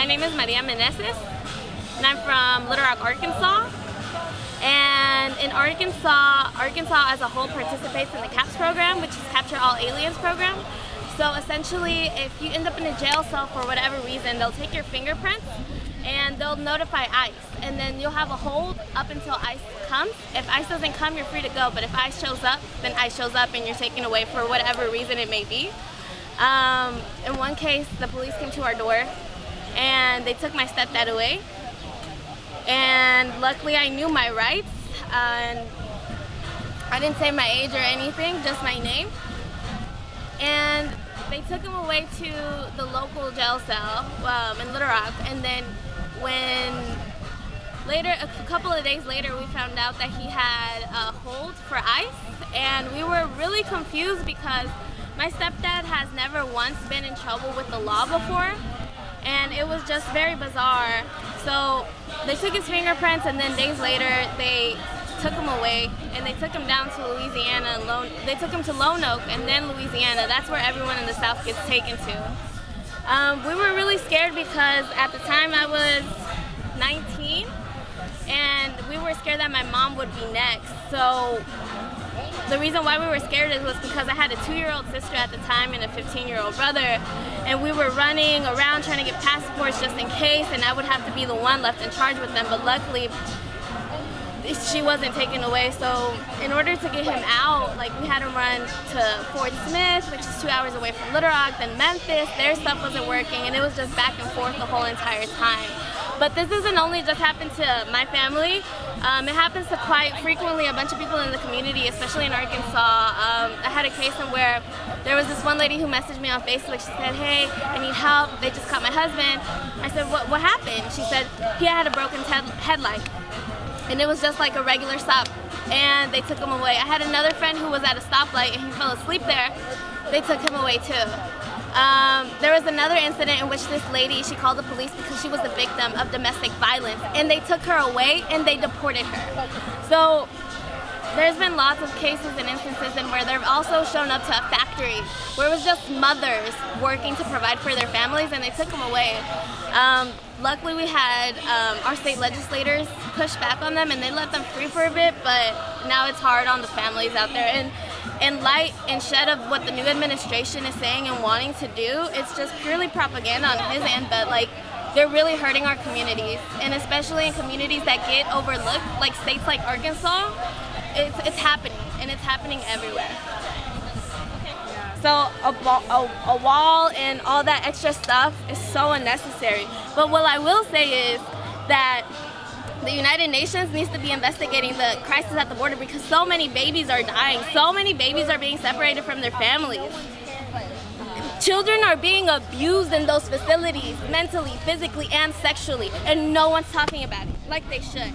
My name is Meneses, and I'm from Little Rock, Arkansas. And in Arkansas as a whole participates in the CAPS program, which is Capture All Aliens program. So essentially, if you end up in a jail cell for whatever reason, they'll take your fingerprints and they'll notify ICE. And then you'll have a hold up until ICE comes. If ICE doesn't come, you're free to go. But if ICE shows up, then ICE shows up and you're taken away for whatever reason it may be. In one case, the police came to our door and they took my stepdad away. And luckily I knew my rights, and I didn't say my age or anything, just my name. And they took him away to the local jail cell in Little Rock, and then a couple of days later, we found out that he had a hold for ICE, and we were really confused because my stepdad has never once been in trouble with the law before, and it was just very bizarre. So they took his fingerprints, and then days later they took him away and they took him down to Louisiana. They took him to Lone Oak and then Louisiana. That's where everyone in the South gets taken to. We were really scared because at the time I was 19 and we were scared that my mom would be next. So the reason why we were scared was because I had a 2-year-old sister at the time and a 15-year-old brother, and we were running around trying to get passports just in case, and I would have to be the one left in charge with them. But luckily she wasn't taken away, so in order to get him out, like, we had to run to Fort Smith, which is 2 hours away from Little Rock, then Memphis. Their stuff wasn't working, and it was just back and forth the whole entire time. But this doesn't only just happen to my family. It happens to quite frequently a bunch of people in the community, especially in Arkansas. I had a case where there was this one lady who messaged me on Facebook. She said, "Hey, I need help. They just caught my husband." I said, what happened? She said, he had a broken headlight. And it was just like a regular stop, and they took him away. I had another friend who was at a stoplight and he fell asleep there. They took him away too. There was another incident in which this lady, she called the police because she was the victim of domestic violence, and they took her away and they deported her. So there's been lots of cases and instances where they've also shown up to a factory where it was just mothers working to provide for their families, and they took them away. Luckily we had our state legislators push back on them and they let them free for a bit, but now it's hard on the families out there. And in light and shed of what the new administration is saying and wanting to do, it's just purely propaganda on his end, but like, they're really hurting our communities, and especially in communities that get overlooked, like states like Arkansas. It's happening, and it's happening everywhere. So a wall and all that extra stuff is so unnecessary. But what I will say is that the United Nations needs to be investigating the crisis at the border, because so many babies are dying. So many babies are being separated from their families. Children are being abused in those facilities, mentally, physically, and sexually, and no one's talking about it like they should.